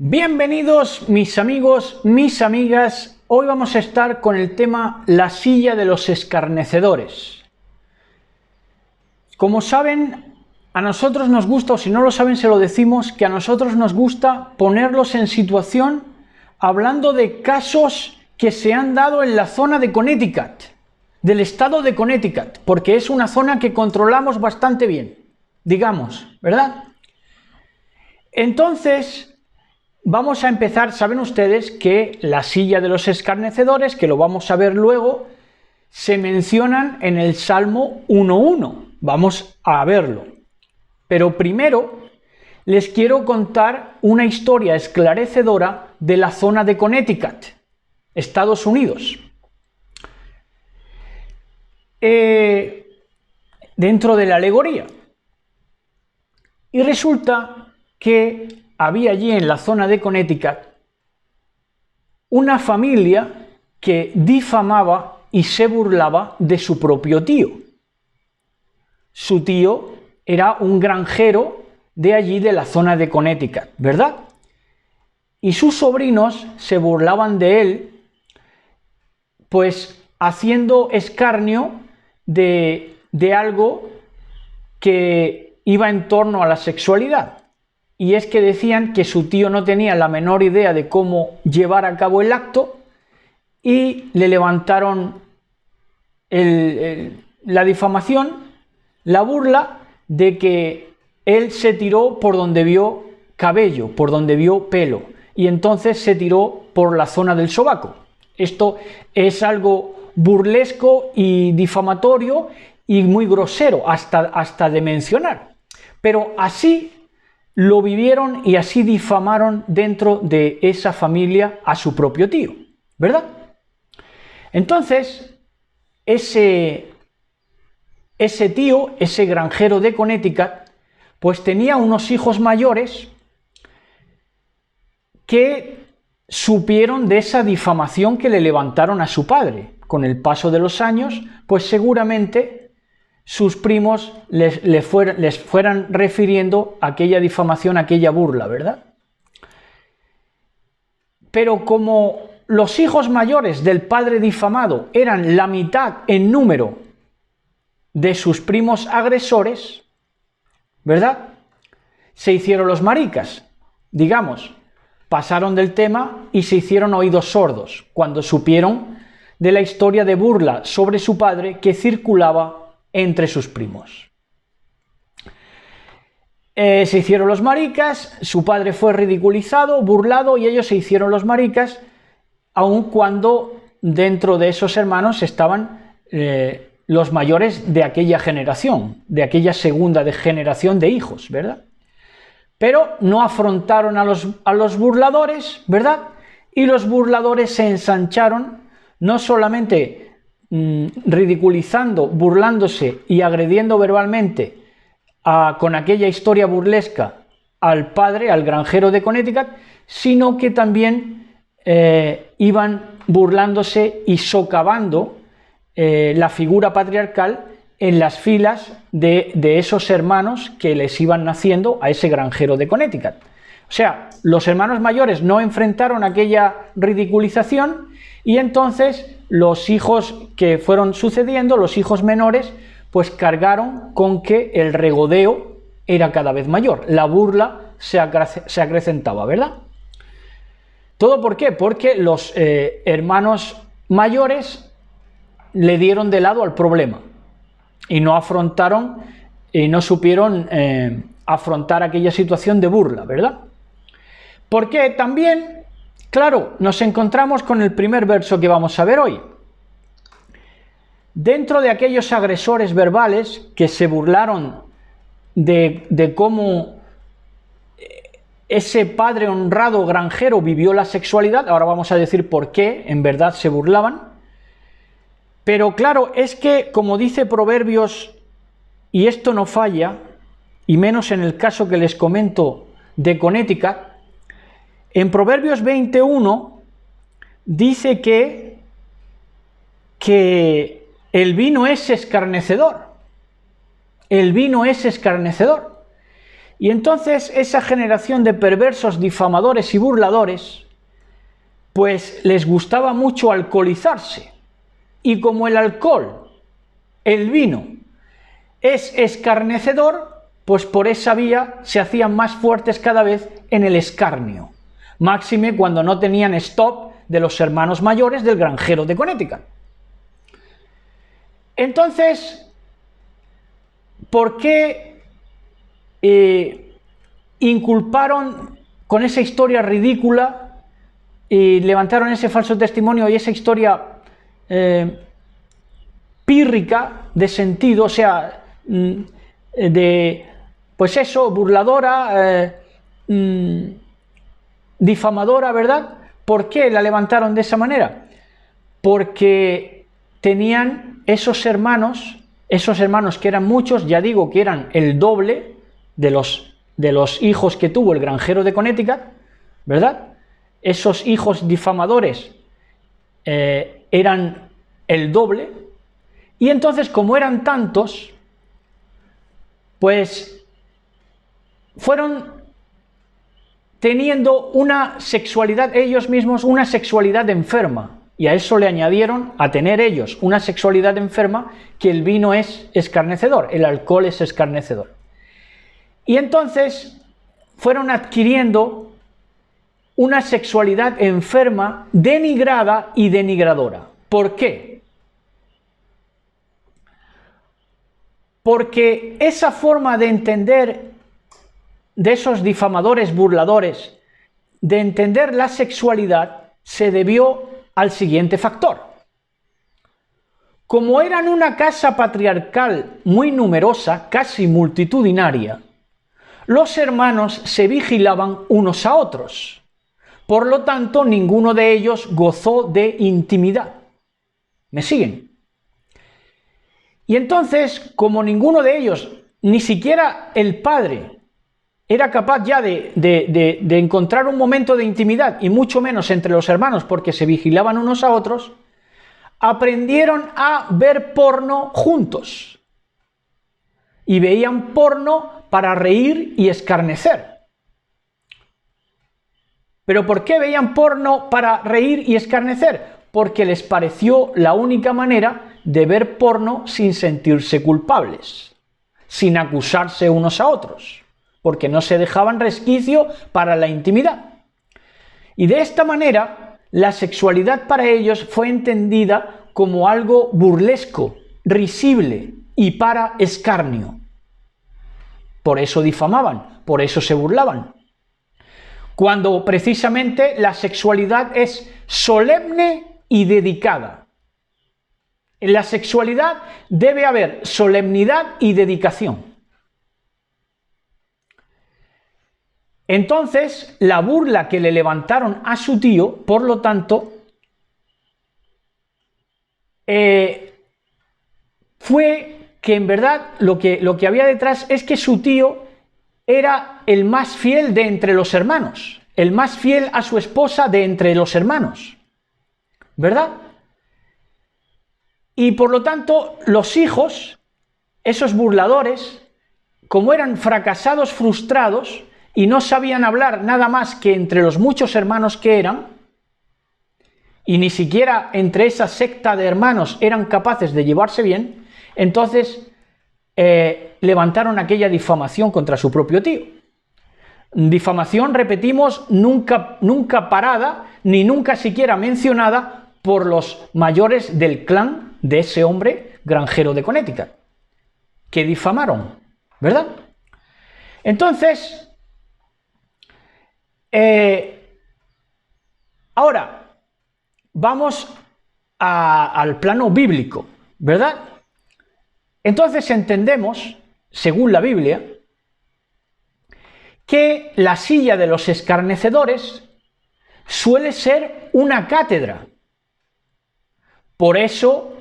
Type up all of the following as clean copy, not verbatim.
Bienvenidos mis amigos, mis amigas. Hoy vamos a estar con el tema la silla de los escarnecedores. Como saben, a nosotros nos gusta, o si no lo saben se lo decimos, que a nosotros nos gusta ponerlos en situación hablando de casos que se han dado en la zona de Connecticut, del estado de Connecticut, porque es una zona que controlamos bastante bien, digamos, ¿verdad? Entonces, vamos a empezar. Saben ustedes que la silla de los escarnecedores, que lo vamos a ver luego, se mencionan en el Salmo 1.1. Vamos a verlo. Pero primero les quiero contar una historia esclarecedora de la zona de Connecticut, Estados Unidos. Dentro de la alegoría. Y resulta que había allí en la zona de Connecticut una familia que difamaba y se burlaba de su propio tío. Su tío era un granjero de allí de la zona de Connecticut, ¿verdad? Y sus sobrinos se burlaban de él, pues haciendo escarnio de algo que iba en torno a la sexualidad. Y es que decían que su tío no tenía la menor idea de cómo llevar a cabo el acto y le levantaron la difamación, la burla de que él se tiró por donde vio cabello, por donde vio pelo, y entonces se tiró por la zona del sobaco. Esto es algo burlesco y difamatorio y muy grosero, hasta de mencionar. Pero así lo vivieron y así difamaron dentro de esa familia a su propio tío, ¿verdad? Entonces, ese tío, ese granjero de Connecticut, pues tenía unos hijos mayores que supieron de esa difamación que le levantaron a su padre. Con el paso de los años, pues seguramente sus primos les fueran refiriendo a aquella difamación, a aquella burla, ¿verdad? Pero como los hijos mayores del padre difamado eran la mitad en número de sus primos agresores, ¿verdad? Se hicieron los maricas, digamos, pasaron del tema y se hicieron oídos sordos cuando supieron de la historia de burla sobre su padre que circulaba entre sus primos. Se hicieron los maricas, su padre fue ridiculizado, burlado, y ellos se hicieron los maricas, aun cuando dentro de esos hermanos estaban los mayores de aquella generación, de aquella segunda generación de hijos, ¿verdad? Pero no afrontaron a los burladores, ¿verdad? Y los burladores se ensancharon, no solamente ridiculizando, burlándose y agrediendo verbalmente con aquella historia burlesca al padre, al granjero de Connecticut, sino que también iban burlándose y socavando la figura patriarcal en las filas de esos hermanos que les iban naciendo a ese granjero de Connecticut. O sea, los hermanos mayores no enfrentaron aquella ridiculización y entonces los hijos que fueron sucediendo, los hijos menores, pues cargaron con que el regodeo era cada vez mayor, la burla se acrecentaba, ¿verdad? ¿Todo por qué? Porque los hermanos mayores le dieron de lado al problema y no afrontaron y no supieron afrontar aquella situación de burla, ¿verdad? Porque también, claro, nos encontramos con el primer verso que vamos a ver hoy. Dentro de aquellos agresores verbales que se burlaron de cómo ese padre honrado granjero vivió la sexualidad, ahora vamos a decir por qué en verdad se burlaban, pero claro, es que como dice Proverbios, y esto no falla, y menos en el caso que les comento de Connecticut, en Proverbios 21 dice que el vino es escarnecedor. El vino es escarnecedor. Y entonces esa generación de perversos, difamadores y burladores, pues les gustaba mucho alcoholizarse. Y como el alcohol, el vino, es escarnecedor, pues por esa vía se hacían más fuertes cada vez en el escarnio. Máxime cuando no tenían stop de los hermanos mayores del granjero de Connecticut. Entonces, ¿por qué inculparon con esa historia ridícula y levantaron ese falso testimonio y esa historia pírrica de sentido, o sea, pues eso, burladora, difamadora, ¿verdad? ¿Por qué la levantaron de esa manera? Porque tenían esos hermanos que eran muchos, ya digo que eran el doble de los hijos que tuvo el granjero de Connecticut, ¿verdad? Esos hijos difamadores eran el doble, y entonces como eran tantos, pues fueron teniendo una sexualidad, ellos mismos, una sexualidad enferma, y a eso le añadieron, a tener ellos una sexualidad enferma, que el vino es escarnecedor, el alcohol es escarnecedor. Y entonces fueron adquiriendo una sexualidad enferma, denigrada y denigradora. ¿Por qué? Porque esa forma de entender de esos difamadores, burladores, de entender la sexualidad, se debió al siguiente factor. Como eran una casa patriarcal muy numerosa, casi multitudinaria, los hermanos se vigilaban unos a otros. Por lo tanto, ninguno de ellos gozó de intimidad. ¿Me siguen? Y entonces, como ninguno de ellos, ni siquiera el padre, era capaz ya de encontrar un momento de intimidad, y mucho menos entre los hermanos, porque se vigilaban unos a otros, aprendieron a ver porno juntos. Y veían porno para reír y escarnecer. ¿Pero por qué veían porno para reír y escarnecer? Porque les pareció la única manera de ver porno sin sentirse culpables, sin acusarse unos a otros, porque no se dejaban resquicio para la intimidad. Y de esta manera, la sexualidad para ellos fue entendida como algo burlesco, risible y para escarnio. Por eso difamaban, por eso se burlaban. Cuando precisamente la sexualidad es solemne y dedicada. En la sexualidad debe haber solemnidad y dedicación. Entonces, la burla que le levantaron a su tío, por lo tanto, fue que en verdad lo que había detrás es que su tío era el más fiel de entre los hermanos, el más fiel a su esposa de entre los hermanos, ¿verdad? Y por lo tanto, los hijos, esos burladores, como eran fracasados, frustrados, y no sabían hablar nada más que entre los muchos hermanos que eran, y ni siquiera entre esa secta de hermanos eran capaces de llevarse bien, entonces levantaron aquella difamación contra su propio tío. Difamación, repetimos, nunca parada, ni nunca siquiera mencionada por los mayores del clan de ese hombre granjero de Connecticut, que difamaron, ¿verdad? Entonces, ahora vamos al plano bíblico, ¿verdad? Entonces entendemos, según la Biblia, que la silla de los escarnecedores suele ser una cátedra. Por eso,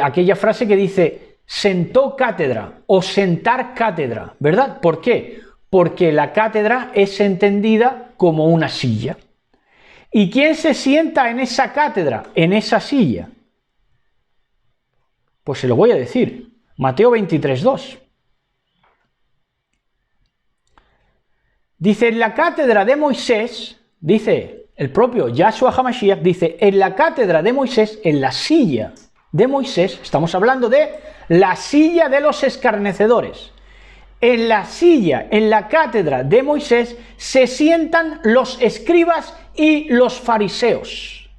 aquella frase que dice, sentó cátedra o sentar cátedra, ¿verdad? ¿Por qué? Porque la cátedra es entendida como una silla. ¿Y quién se sienta en esa cátedra, en esa silla? Pues se lo voy a decir. Mateo 23:2. Dice, en la cátedra de Moisés, dice el propio Yahshua HaMashiach, dice, en la cátedra de Moisés, en la silla de Moisés, estamos hablando de la silla de los escarnecedores. En la silla, en la cátedra de Moisés, se sientan los escribas y los fariseos.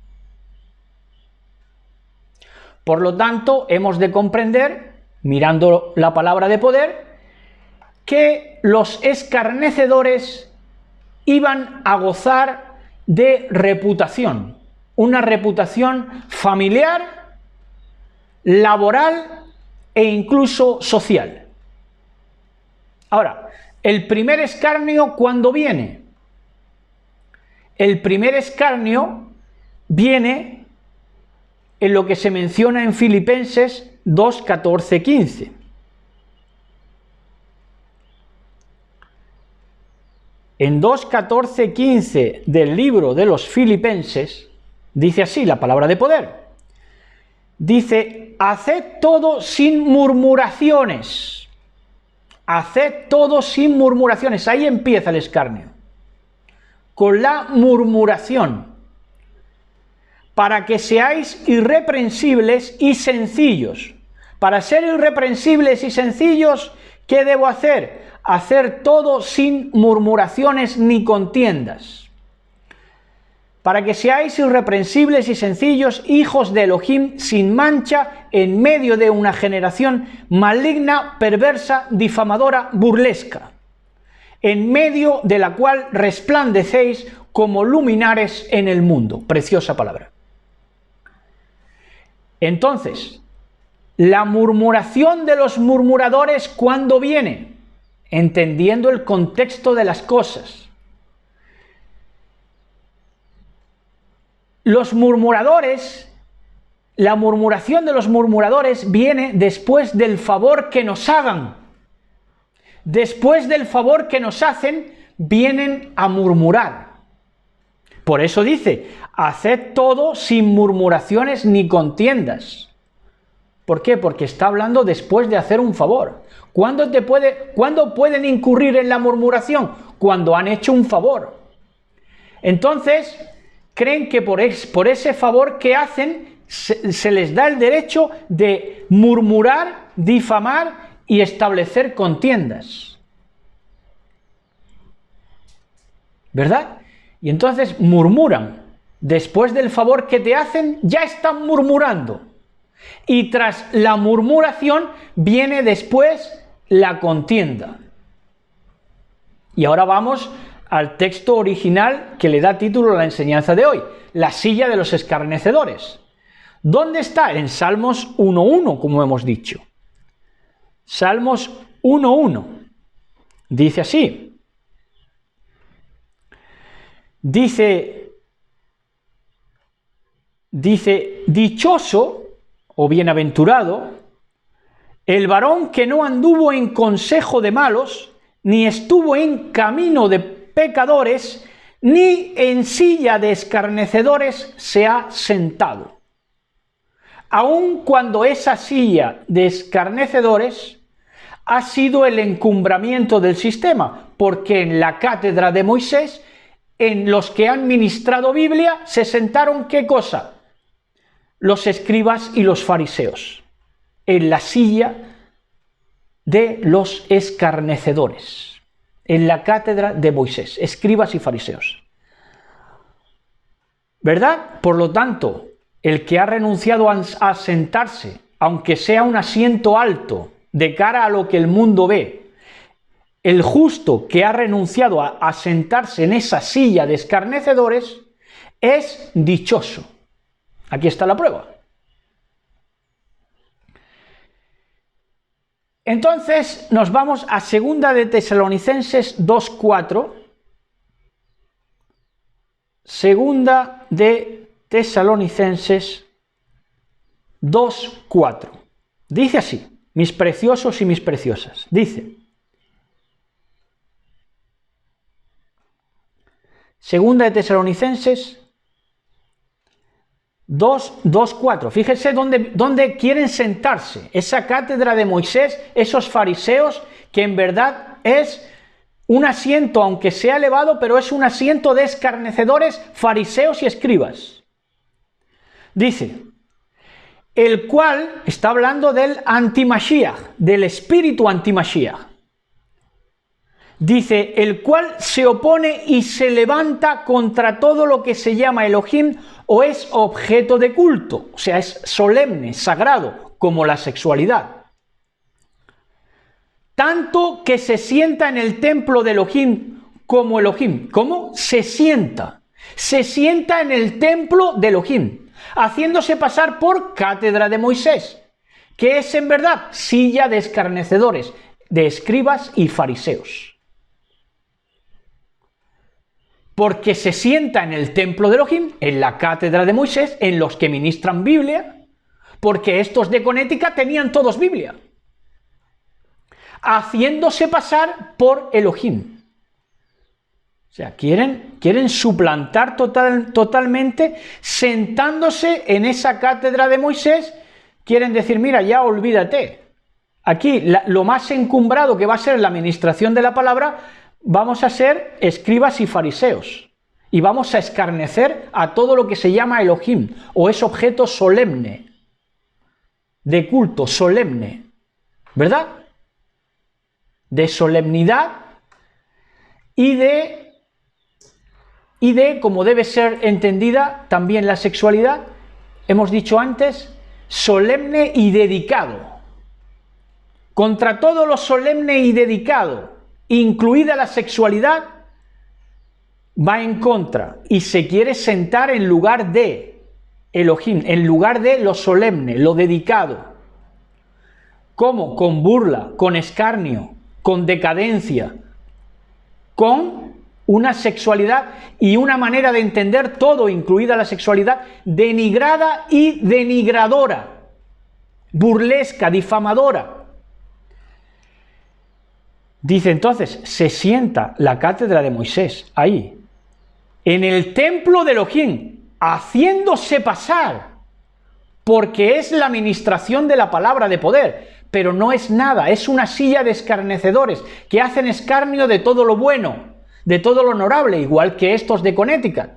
Por lo tanto, hemos de comprender, mirando la palabra de poder, que los escarnecedores iban a gozar de reputación, una reputación familiar, laboral e incluso social. Ahora, el primer escarnio, ¿cuándo viene? El primer escarnio viene en lo que se menciona en Filipenses 2, 14, 15. En 2, 14, 15 del libro de los Filipenses, dice así la palabra de poder. Dice, haced todo sin murmuraciones. Haced todo sin murmuraciones. Ahí empieza el escarnio. Con la murmuración. Para que seáis irreprensibles y sencillos. Para ser irreprensibles y sencillos, ¿qué debo hacer? Hacer todo sin murmuraciones ni contiendas. Para que seáis irreprensibles y sencillos, hijos de Elohim, sin mancha, en medio de una generación maligna, perversa, difamadora, burlesca, en medio de la cual resplandecéis como luminares en el mundo. Preciosa palabra. Entonces, la murmuración de los murmuradores, ¿cuándo viene? Entendiendo el contexto de las cosas. Los murmuradores, la murmuración de los murmuradores viene después del favor que nos hagan. Después del favor que nos hacen, vienen a murmurar. Por eso dice, haced todo sin murmuraciones ni contiendas. ¿Por qué? Porque está hablando después de hacer un favor. ¿Cuándo pueden incurrir en la murmuración? Cuando han hecho un favor. Entonces, creen que por ese favor que hacen, se les da el derecho de murmurar, difamar y establecer contiendas. ¿Verdad? Y entonces murmuran. Después del favor que te hacen, ya están murmurando. Y tras la murmuración viene después la contienda. Y ahora vamos al texto original que le da título a la enseñanza de hoy, la silla de los escarnecedores. ¿Dónde está? En Salmos 1.1, como hemos dicho. Salmos 1.1. Dice así. Dice, dichoso o bienaventurado el varón que no anduvo en consejo de malos, ni estuvo en camino de pecadores, ni en silla de escarnecedores se ha sentado. Aun cuando esa silla de escarnecedores ha sido el encumbramiento del sistema, porque en la cátedra de Moisés, en los que han ministrado Biblia, se sentaron ¿qué cosa? Los escribas y los fariseos, en la silla de los escarnecedores, en la cátedra de Moisés, escribas y fariseos. ¿Verdad? Por lo tanto, el que ha renunciado a sentarse, aunque sea un asiento alto, de cara a lo que el mundo ve, el justo que ha renunciado a sentarse en esa silla de escarnecedores, es dichoso. Aquí está la prueba. Entonces nos vamos a 2 de Tesalonicenses 2.4. 2 de Tesalonicenses 2.4. Dice así, mis preciosos y mis preciosas. Dice, 2 de Tesalonicenses 2.4. Fíjense dónde quieren sentarse. Esa cátedra de Moisés, esos fariseos, que en verdad es un asiento, aunque sea elevado, pero es un asiento de escarnecedores, fariseos y escribas. Dice, el cual está hablando del antimashiach, del espíritu antimashiach. Dice, el cual se opone y se levanta contra todo lo que se llama Elohim o es objeto de culto, o sea, es solemne, sagrado, como la sexualidad. Tanto que se sienta en el templo de Elohim como Elohim. ¿Cómo? Se sienta. Se sienta en el templo de Elohim, haciéndose pasar por cátedra de Moisés, que es en verdad silla de escarnecedores, de escribas y fariseos. Porque se sienta en el templo de Elohim, en la cátedra de Moisés, en los que ministran Biblia, porque estos de Conética tenían todos Biblia, haciéndose pasar por Elohim. O sea, quieren suplantar totalmente, sentándose en esa cátedra de Moisés, quieren decir, mira, ya olvídate. Aquí, lo más encumbrado que va a ser la administración de la palabra, vamos a ser escribas y fariseos. Y vamos a escarnecer a todo lo que se llama Elohim, o es objeto solemne, de culto solemne, ¿verdad? De solemnidad y de, como debe ser entendida también la sexualidad, hemos dicho antes, solemne y dedicado. Contra todo lo solemne y dedicado, incluida la sexualidad, va en contra y se quiere sentar en lugar de Elohim, en lugar de lo solemne, lo dedicado. ¿Cómo? Con burla, con escarnio, con decadencia, con una sexualidad y una manera de entender todo, incluida la sexualidad, denigrada y denigradora, burlesca, difamadora. Dice entonces, se sienta la cátedra de Moisés ahí, en el templo de Elohim, haciéndose pasar, porque es la ministración de la palabra de poder, pero no es nada, es una silla de escarnecedores, que hacen escarnio de todo lo bueno, de todo lo honorable, igual que estos de Connecticut.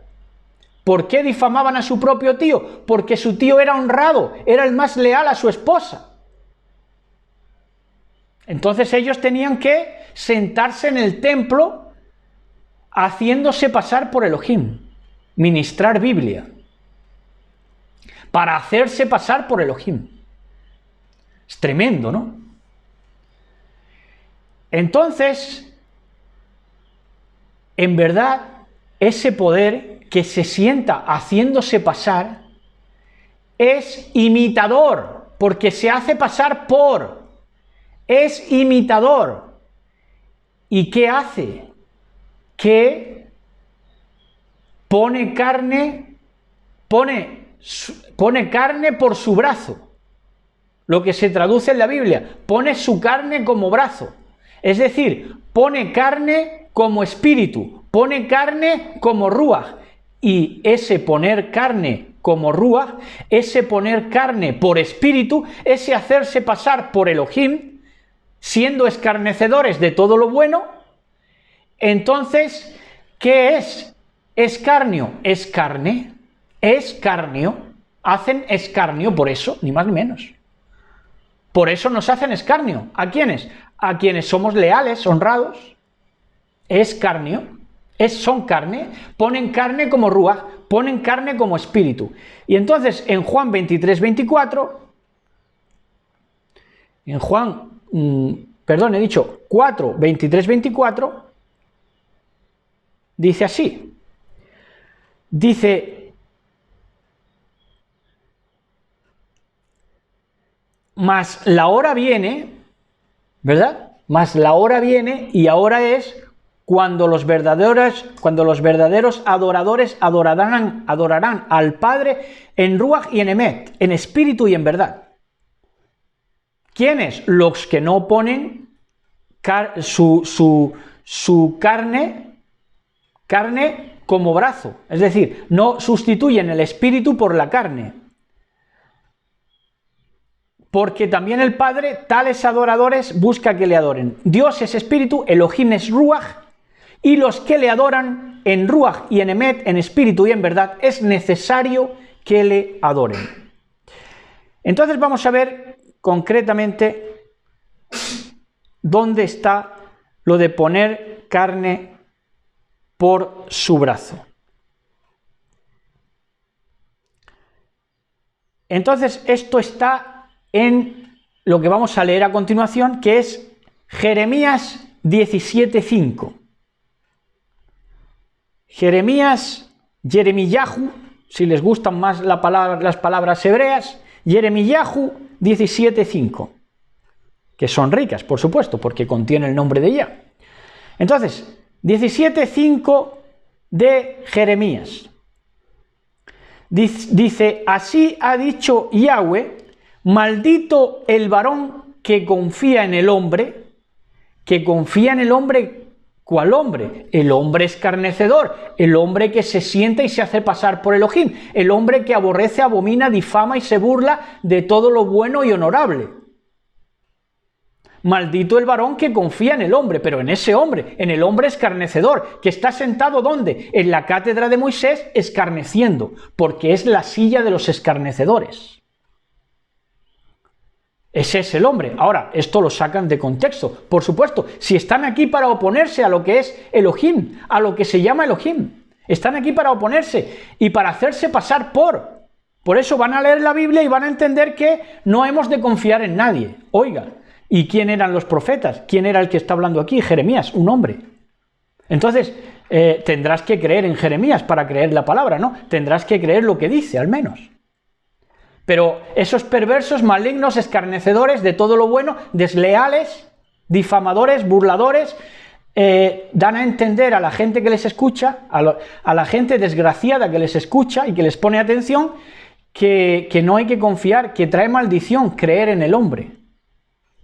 ¿Por qué difamaban a su propio tío? Porque su tío era honrado, era el más leal a su esposa. Entonces ellos tenían que sentarse en el templo haciéndose pasar por Elohim, ministrar Biblia, para hacerse pasar por Elohim. Es tremendo, ¿no? Entonces, en verdad, ese poder que se sienta haciéndose pasar es imitador, porque se hace pasar por... Es imitador. ¿Y qué hace? Que pone carne por su brazo. Lo que se traduce en la Biblia. Pone su carne como brazo. Es decir, pone carne como espíritu. Pone carne como ruaj. Y ese poner carne como ruaj, ese poner carne por espíritu, ese hacerse pasar por Elohim, siendo escarnecedores de todo lo bueno. Entonces, ¿qué es? Escarnio. Es carne. Escarnio. Hacen escarnio por eso, ni más ni menos. Por eso nos hacen escarnio. ¿A quiénes? A quienes somos leales, honrados. Escarnio. Son carne. Ponen carne como ruaj. Ponen carne como espíritu. Y entonces, en Juan 23, 24, en Juan... he dicho 4, 23, 24, dice así, dice, mas la hora viene, ¿verdad? Mas la hora viene y ahora es cuando los verdaderos adoradores adorarán al Padre en ruaj y en emet, en espíritu y en verdad. ¿Quiénes? Los que no ponen su carne como brazo, es decir, no sustituyen el espíritu por la carne. Porque también el Padre, tales adoradores, busca que le adoren. Dios es espíritu, Elohim es ruaj, y los que le adoran en Ruach y en Emet, en espíritu y en verdad, es necesario que le adoren. Entonces vamos a ver concretamente dónde está lo de poner carne por su brazo. Entonces esto está en lo que vamos a leer a continuación, que es Jeremías 17:5. Jeremías, si les gustan más las palabras hebreas, Jeremías 17:5, que son ricas, por supuesto, porque contiene el nombre de Yahvé. Entonces, 17:5 de Jeremías. Dice, así ha dicho Yahvé, maldito el varón que confía en el hombre, ¿cuál hombre? El hombre escarnecedor, el hombre que se sienta y se hace pasar por Elohim, el hombre que aborrece, abomina, difama y se burla de todo lo bueno y honorable. Maldito el varón que confía en el hombre, pero en ese hombre, en el hombre escarnecedor, que está sentado ¿dónde? En la cátedra de Moisés, escarneciendo, porque es la silla de los escarnecedores. Ese es el hombre. Ahora, esto lo sacan de contexto. Por supuesto, si están aquí para oponerse a lo que es Elohim, a lo que se llama Elohim, están aquí para oponerse y para hacerse pasar por. Por eso van a leer la Biblia y van a entender que no hemos de confiar en nadie. Oiga, ¿y quién eran los profetas? ¿Quién era el que está hablando aquí? Jeremías, un hombre. Entonces, tendrás que creer en Jeremías para creer la palabra, ¿no? Tendrás que creer lo que dice, al menos. Pero esos perversos, malignos, escarnecedores de todo lo bueno, desleales, difamadores, burladores, dan a entender a la gente que les escucha, a la gente desgraciada que les escucha y que les pone atención, que no hay que confiar, que trae maldición creer en el hombre.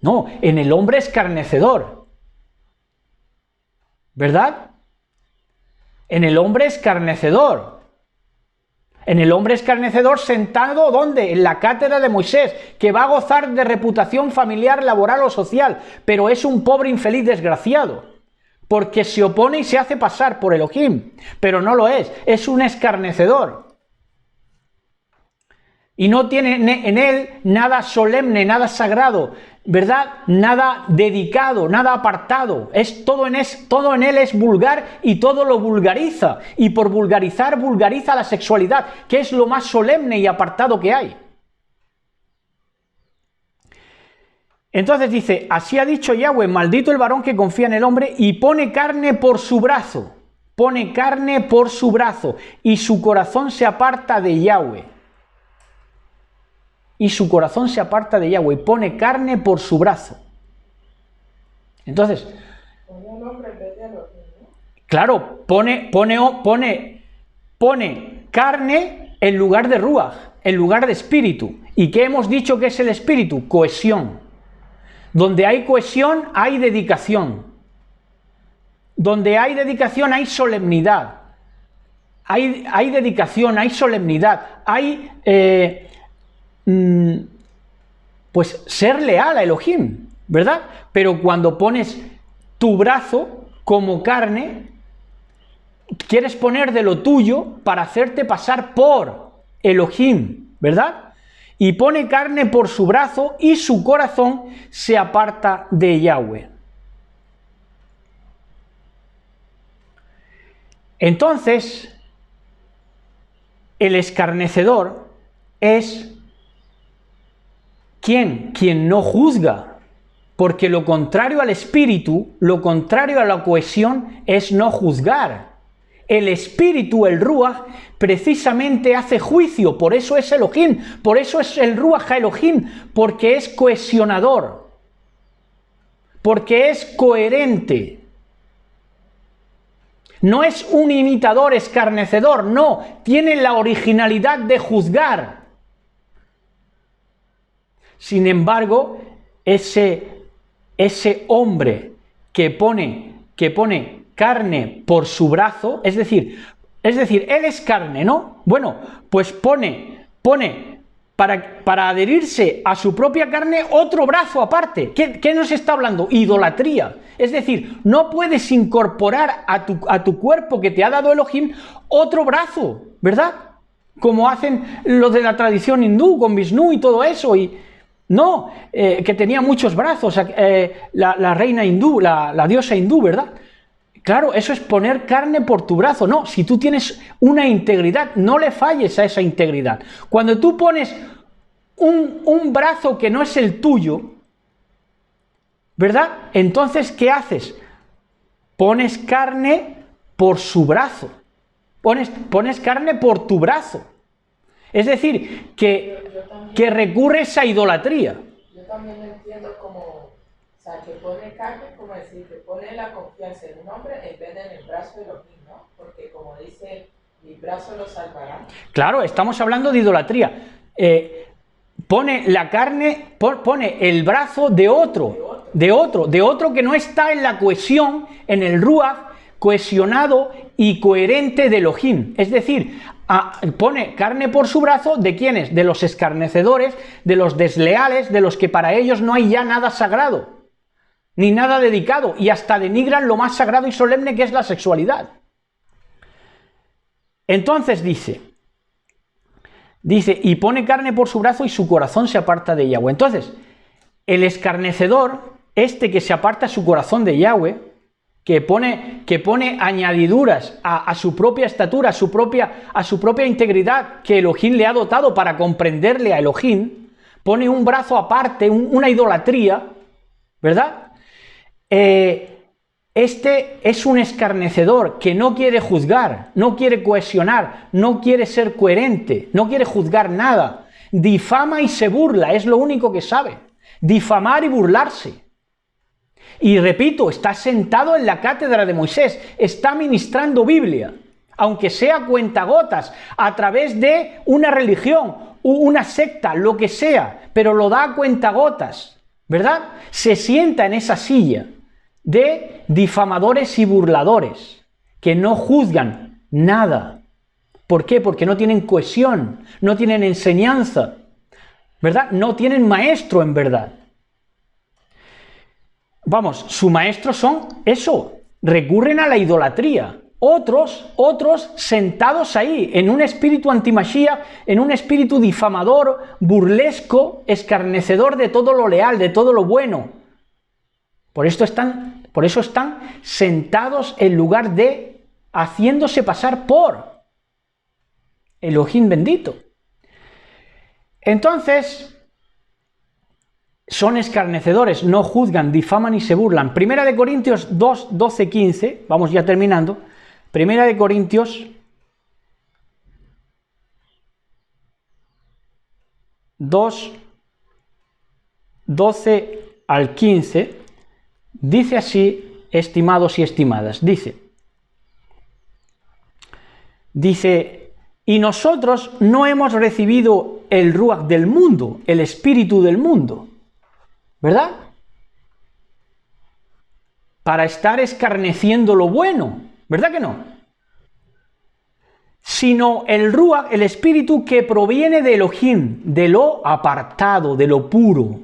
No, en el hombre escarnecedor. ¿Verdad? En el hombre escarnecedor. En el hombre escarnecedor sentado, ¿dónde? En la cátedra de Moisés, que va a gozar de reputación familiar, laboral o social, pero es un pobre infeliz desgraciado, porque se opone y se hace pasar por Elohim, pero no lo es un escarnecedor. Y no tiene en él nada solemne, nada sagrado, ¿verdad? Nada dedicado, nada apartado. Todo en él es vulgar y todo lo vulgariza. Y por vulgarizar, vulgariza la sexualidad, que es lo más solemne y apartado que hay. Entonces dice, así ha dicho Yahvé, maldito el varón que confía en el hombre y pone carne por su brazo. Pone carne por su brazo y su corazón se aparta de Yahvé. Y su corazón se aparta de Yahvé, y pone carne por su brazo. Entonces, claro, pone carne en lugar de ruaj, en lugar de espíritu. ¿Y qué hemos dicho que es el espíritu? Cohesión. Donde hay cohesión, hay dedicación. Donde hay dedicación, hay solemnidad. Hay dedicación, hay solemnidad, hay pues ser leal a Elohim, ¿verdad? Pero cuando pones tu brazo como carne, quieres poner de lo tuyo para hacerte pasar por Elohim, ¿verdad? Y pone carne por su brazo y su corazón se aparta de Yahvé. Entonces, el escarnecedor es ¿quién? Quien no juzga, porque lo contrario al espíritu, lo contrario a la cohesión es no juzgar. El espíritu, el Ruach, precisamente hace juicio, por eso es Elohim, por eso es el Ruach Elohim, porque es cohesionador, porque es coherente. No es un imitador escarnecedor, no, tiene la originalidad de juzgar. Sin embargo, ese hombre que pone carne por su brazo, es decir, él es carne, ¿no? Bueno, pues pone para adherirse a su propia carne otro brazo aparte. ¿Qué nos está hablando? Idolatría. Es decir, no puedes incorporar a tu cuerpo que te ha dado Elohim otro brazo, ¿verdad? Como hacen los de la tradición hindú con Vishnu y todo eso. No, que tenía muchos brazos, la reina hindú, la diosa hindú, ¿verdad? Claro, eso es poner carne por tu brazo. No, si tú tienes una integridad, no le falles a esa integridad. Cuando tú pones un brazo que no es el tuyo, ¿verdad? Entonces, ¿qué haces? Pones carne por su brazo. Pones carne por tu brazo. Es decir, que recurres a idolatría. Yo también lo entiendo como, o sea, que pone carne, como decir, que pone la confianza en un hombre en vez de en el brazo de Elohim, ¿no? Porque como dice, mi brazo lo salvará. Claro, estamos hablando de idolatría. Pone la carne, pone el brazo de otro que no está en la cohesión, en el ruach, cohesionado y coherente de Elohim. Es decir, pone carne por su brazo, ¿de quiénes? De los escarnecedores, de los desleales, de los que para ellos no hay ya nada sagrado, ni nada dedicado, y hasta denigran lo más sagrado y solemne que es la sexualidad. Entonces dice, y pone carne por su brazo y su corazón se aparta de Yahweh. Entonces, el escarnecedor, que se aparta su corazón de Yahweh, que pone añadiduras a su propia estatura, a su propia integridad que Elohim le ha dotado para comprenderle a Elohim, pone un brazo aparte, una idolatría, ¿verdad? Este es un escarnecedor que no quiere juzgar, no quiere cohesionar, no quiere ser coherente, no quiere juzgar nada, difama y se burla, es lo único que sabe, difamar y burlarse. Y repito, está sentado en la cátedra de Moisés, está ministrando Biblia, aunque sea cuentagotas, a través de una religión, una secta, lo que sea, pero lo da a cuentagotas, ¿verdad? Se sienta en esa silla de difamadores y burladores, que no juzgan nada. ¿Por qué? Porque no tienen cohesión, no tienen enseñanza, ¿verdad? No tienen maestro en verdad. Vamos, su maestro son eso, recurren a la idolatría. Otros sentados ahí, en un espíritu antimashíach, en un espíritu difamador, burlesco, escarnecedor de todo lo leal, de todo lo bueno. Por eso están sentados en lugar de haciéndose pasar por Elohim bendito. Entonces, son escarnecedores, no juzgan, difaman y se burlan. Primera de Corintios 2, 12, 15, vamos ya terminando. Primera de Corintios 2, 12 al 15, dice así, estimados y estimadas, dice, y nosotros no hemos recibido el ruach del mundo, el espíritu del mundo, ¿verdad? Para estar escarneciendo lo bueno, ¿verdad que no? Sino el ruach, el espíritu que proviene de Elohim, de lo apartado, de lo puro,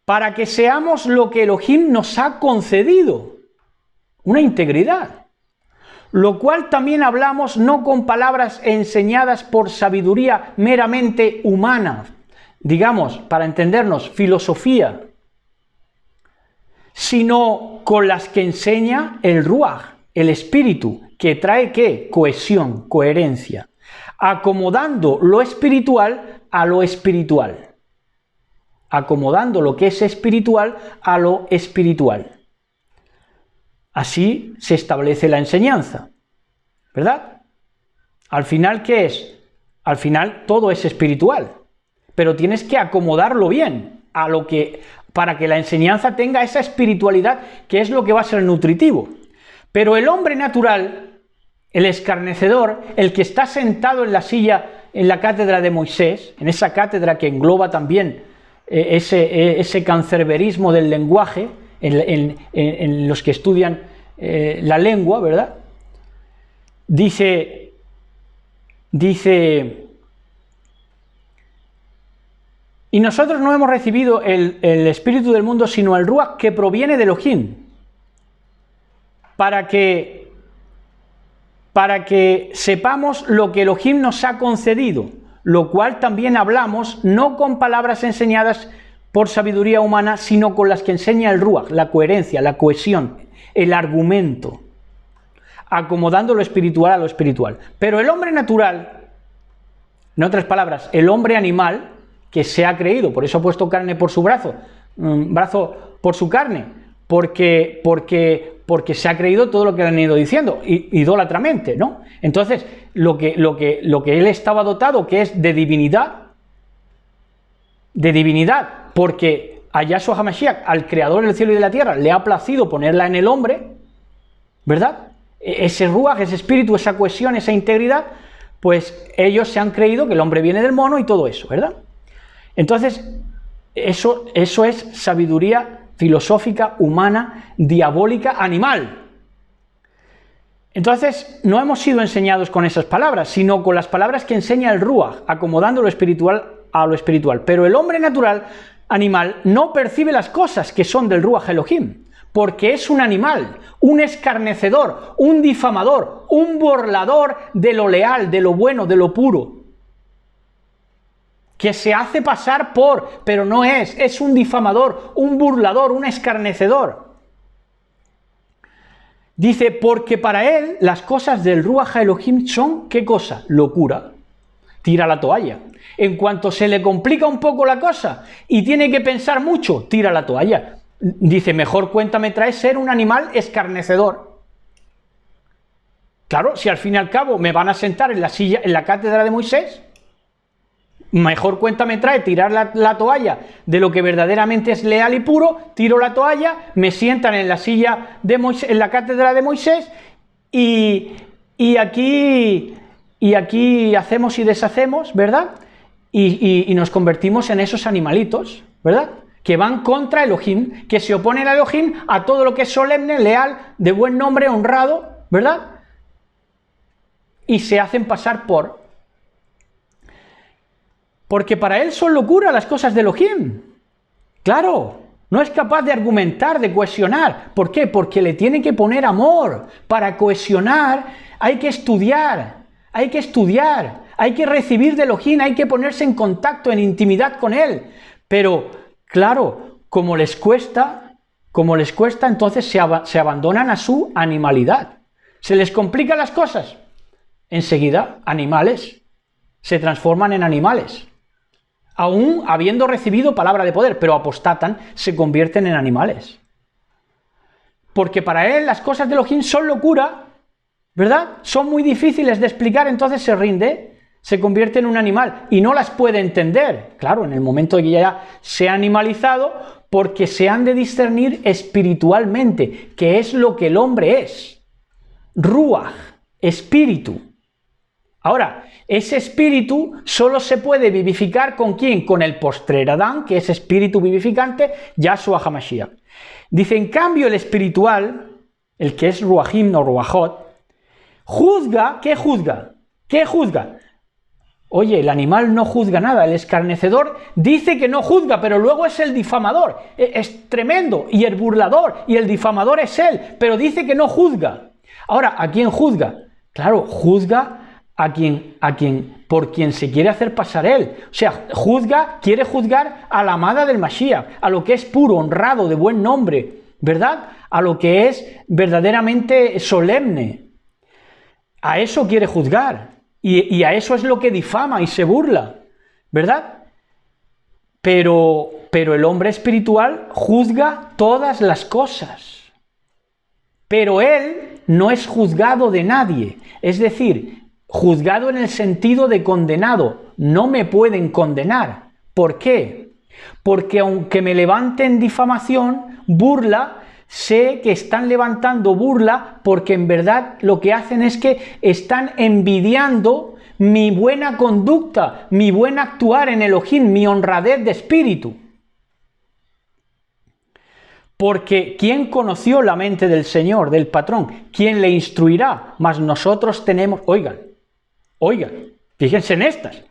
para que seamos lo que Elohim nos ha concedido, una integridad, lo cual también hablamos no con palabras enseñadas por sabiduría meramente humana, digamos, para entendernos, filosofía, sino con las que enseña el ruach, el espíritu, que trae ¿qué? Cohesión, coherencia, acomodando lo espiritual a lo espiritual, acomodando lo que es espiritual a lo espiritual. Así se establece la enseñanza, ¿verdad? Al final, ¿qué es? Al final todo es espiritual, pero tienes que acomodarlo bien a lo que, para que la enseñanza tenga esa espiritualidad que es lo que va a ser nutritivo. Pero el hombre natural, el escarnecedor, el que está sentado en la silla, en la cátedra de Moisés, en esa cátedra que engloba también ese cancerberismo del lenguaje, en los que estudian la lengua, ¿verdad? Dice Y nosotros no hemos recibido el espíritu del mundo, sino el Ruach que proviene de Elohim, para que sepamos lo que Elohim nos ha concedido, lo cual también hablamos, no con palabras enseñadas por sabiduría humana, sino con las que enseña el Ruach, la coherencia, la cohesión, el argumento, acomodando lo espiritual a lo espiritual. Pero el hombre natural, en otras palabras, el hombre animal, que se ha creído, por eso ha puesto carne por su brazo por su carne, porque se ha creído todo lo que le han ido diciendo, idólatramente, ¿no? Entonces, lo que él estaba dotado, que es de divinidad, porque a Yahshua HaMashiach, al creador del cielo y de la tierra, le ha placido ponerla en el hombre, ¿verdad? Ese ruaj, ese espíritu, esa cohesión, esa integridad, pues ellos se han creído que el hombre viene del mono y todo eso, ¿verdad? Entonces, eso es sabiduría filosófica, humana, diabólica, animal. Entonces, no hemos sido enseñados con esas palabras, sino con las palabras que enseña el Ruach, acomodando lo espiritual a lo espiritual. Pero el hombre natural, animal, no percibe las cosas que son del Ruach Elohim, porque es un animal, un escarnecedor, un difamador, un burlador de lo leal, de lo bueno, de lo puro, que se hace pasar por, pero no es un difamador, un burlador, un escarnecedor. Dice, porque para él las cosas del Ruach Elohim son, ¿qué cosa? Locura. Tira la toalla. En cuanto se le complica un poco la cosa y tiene que pensar mucho, tira la toalla. Dice, mejor cuenta me trae ser un animal escarnecedor. Claro, si al fin y al cabo me van a sentar en la silla, en la cátedra de Moisés, mejor cuenta me trae tirar la toalla de lo que verdaderamente es leal y puro, tiro la toalla, me sientan en la silla de Moisés, en la cátedra de Moisés, y aquí hacemos y deshacemos, ¿verdad? Y nos convertimos en esos animalitos, ¿verdad? Que van contra Elohim, que se oponen a Elohim, a todo lo que es solemne, leal, de buen nombre, honrado, ¿verdad? Y se hacen pasar porque para él son locura las cosas de Elohim. Claro, no es capaz de argumentar, de cohesionar. ¿Por qué? Porque le tiene que poner amor. Para cohesionar hay que estudiar, hay que recibir de Elohim, hay que ponerse en contacto, en intimidad con él. Pero, claro, como les cuesta, entonces se abandonan a su animalidad. Se les complican las cosas. Enseguida, animales, se transforman en animales. Aún habiendo recibido palabra de poder, pero apostatan, se convierten en animales. Porque para él las cosas de Elohim son locura, ¿verdad? Son muy difíciles de explicar, entonces se rinde, se convierte en un animal y no las puede entender. Claro, en el momento de que ya se ha animalizado, porque se han de discernir espiritualmente, que es lo que el hombre es. Ruach, espíritu. Ahora, ese espíritu solo se puede vivificar ¿con quién? Con el postrer Adán, que es espíritu vivificante, Yahshua HaMashiach. Dice, en cambio, el espiritual, el que es Ruachim o Ruachot, juzga, ¿qué juzga? ¿Qué juzga? Oye, el animal no juzga nada, el escarnecedor dice que no juzga, pero luego es el difamador, es tremendo, y el burlador, y el difamador es él, pero dice que no juzga. Ahora, ¿a quién juzga? Claro, juzga por quien se quiere hacer pasar él. O sea, quiere juzgar a la amada del Mashiach, a lo que es puro, honrado, de buen nombre, ¿verdad? A lo que es verdaderamente solemne. A eso quiere juzgar. Y a eso es lo que difama y se burla, ¿verdad? Pero el hombre espiritual juzga todas las cosas. Pero él no es juzgado de nadie. Es decir, juzgado en el sentido de condenado. No me pueden condenar. ¿Por qué? Porque aunque me levanten difamación, burla, sé que están levantando burla porque en verdad lo que hacen es que están envidiando mi buena conducta, mi buen actuar en Elohim, mi honradez de espíritu. Porque ¿quién conoció la mente del Señor, del patrón? ¿Quién le instruirá? Mas nosotros tenemos... Oigan, fíjense en estas.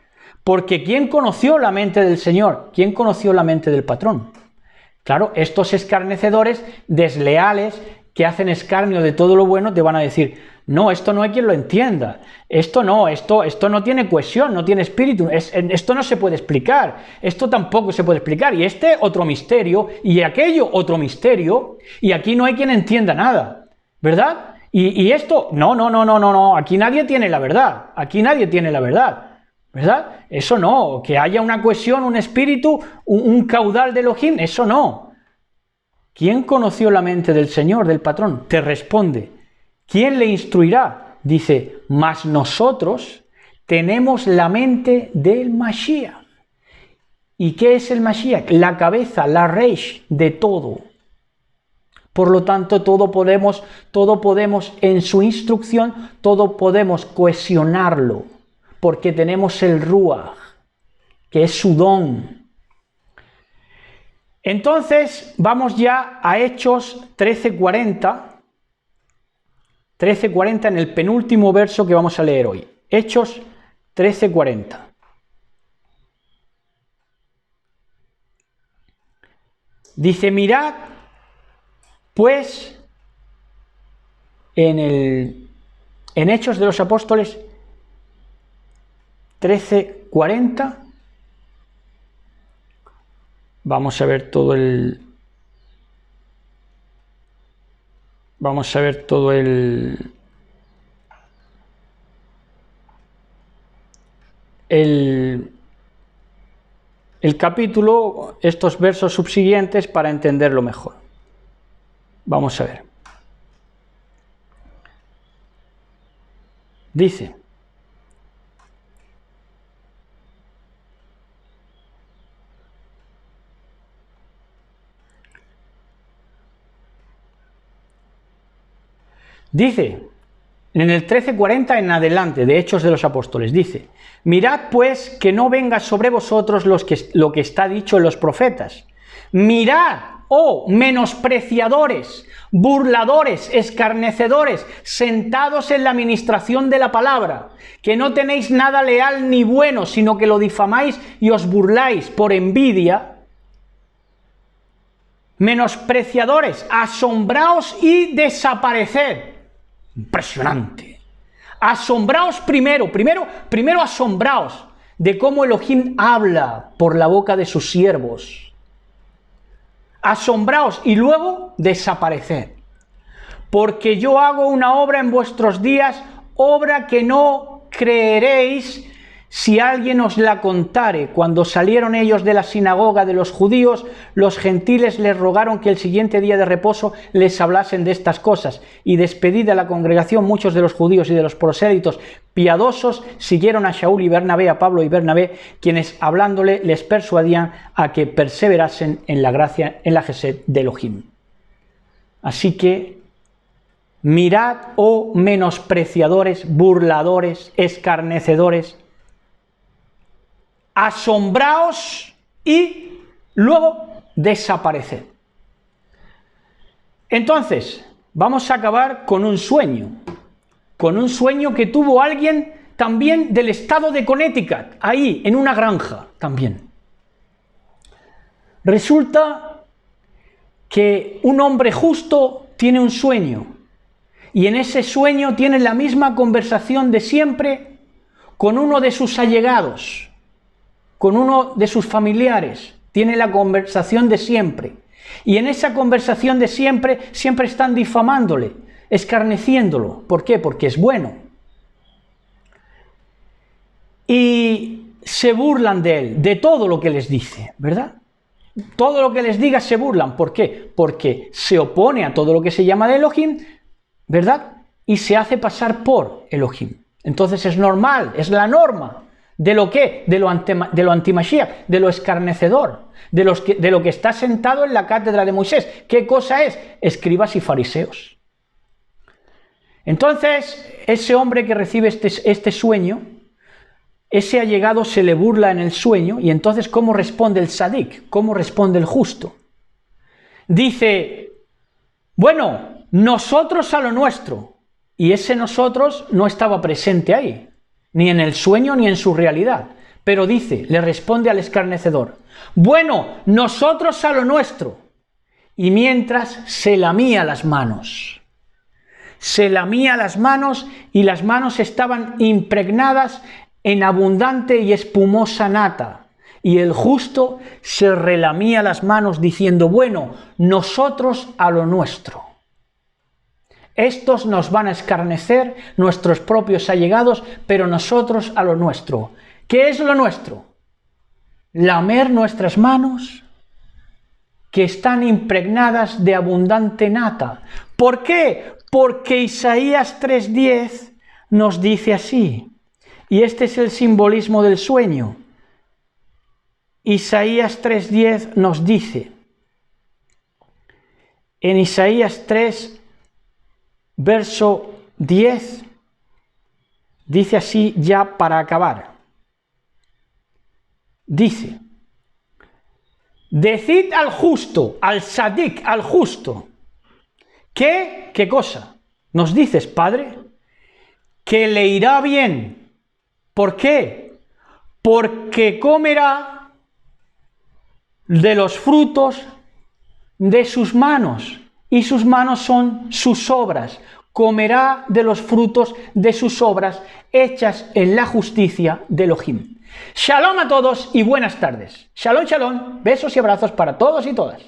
Porque ¿quién conoció la mente del Señor? ¿Quién conoció la mente del patrón? Claro, estos escarnecedores desleales que hacen escarnio de todo lo bueno te van a decir, no, esto no hay quien lo entienda, esto no tiene cohesión, no tiene espíritu, esto no se puede explicar, esto tampoco se puede explicar, y este otro misterio, y aquello otro misterio, y aquí no hay quien entienda nada, ¿verdad? Y esto, no, aquí nadie tiene la verdad, aquí nadie tiene la verdad. ¿Verdad? Eso no, que haya una cohesión, un espíritu, un caudal de Elohim, eso no. ¿Quién conoció la mente del Señor, del patrón? Te responde, ¿quién le instruirá? Dice, mas nosotros tenemos la mente del Mashiach. ¿Y qué es el Mashiach? La cabeza, la reish de todo. Por lo tanto, todo podemos en su instrucción, todo podemos cohesionarlo. Porque tenemos el Ruach, que es su don. Entonces, vamos ya a Hechos 13:40. 13:40 en el penúltimo verso que vamos a leer hoy. Hechos 13:40. Dice, mirad, pues, en Hechos de los Apóstoles 13:40, vamos a ver todo el capítulo, estos versos subsiguientes para entenderlo mejor. Vamos a ver. Dice, en el 13:40 en adelante, de Hechos de los Apóstoles, dice, mirad pues que no venga sobre vosotros lo que está dicho en los profetas. Mirad, oh menospreciadores, burladores, escarnecedores, sentados en la ministración de la palabra, que no tenéis nada leal ni bueno, sino que lo difamáis y os burláis por envidia. Menospreciadores, asombraos y desapareced. Impresionante. Asombraos primero asombraos de cómo Elohim habla por la boca de sus siervos. Asombraos y luego desapareced. Porque yo hago una obra en vuestros días, obra que no creeréis si alguien os la contare. Cuando salieron ellos de la sinagoga de los judíos, los gentiles les rogaron que el siguiente día de reposo les hablasen de estas cosas. Y despedida la congregación, muchos de los judíos y de los prosélitos piadosos siguieron a Shaul y Bernabé, a Pablo y Bernabé, quienes hablándole les persuadían a que perseverasen en la gracia, en la Gesed de Elohim. Así que mirad, oh menospreciadores, burladores, escarnecedores, asombraos y luego desapareced. Entonces, vamos a acabar con un sueño que tuvo alguien también del estado de Connecticut, ahí, en una granja también. Resulta que un hombre justo tiene un sueño, y en ese sueño tiene la misma conversación de siempre con uno de sus allegados, con uno de sus familiares, tiene la conversación de siempre. Y en esa conversación de siempre están difamándole, escarneciéndolo. ¿Por qué? Porque es bueno. Y se burlan de él, de todo lo que les dice, ¿verdad? Todo lo que les diga se burlan. ¿Por qué? Porque se opone a todo lo que se llama de Elohim, ¿verdad? Y se hace pasar por Elohim. Entonces es normal, es la norma. ¿De lo qué? De lo anti-Mashiach, de lo escarnecedor, de lo que está sentado en la cátedra de Moisés. ¿Qué cosa es? Escribas y fariseos. Entonces, ese hombre que recibe este sueño, ese allegado se le burla en el sueño, y entonces, ¿cómo responde el sadik? ¿Cómo responde el justo? Dice, bueno, nosotros a lo nuestro, y ese nosotros no estaba presente ahí, ni en el sueño ni en su realidad, Pero dice, le responde al escarnecedor, bueno, nosotros a lo nuestro. Y mientras se lamía las manos. Se lamía las manos y las manos estaban impregnadas en abundante y espumosa nata. Y el justo se relamía las manos diciendo, bueno, nosotros a lo nuestro. Estos nos van a escarnecer, nuestros propios allegados, pero nosotros a lo nuestro. ¿Qué es lo nuestro? Lamer nuestras manos, que están impregnadas de abundante nata. ¿Por qué? Porque Isaías 3:10 nos dice así, y este es el simbolismo del sueño. Isaías 3:10 nos dice, en Isaías 3, verso 10, dice así ya para acabar. Dice, decid al justo, al sadik, al justo, ¿qué cosa? Nos dices, Padre, que le irá bien. ¿Por qué? Porque comerá de los frutos de sus manos, y sus manos son sus obras. Comerá de los frutos de sus obras hechas en la justicia de Elohim. Shalom a todos y buenas tardes. Shalom, shalom, besos y abrazos para todos y todas.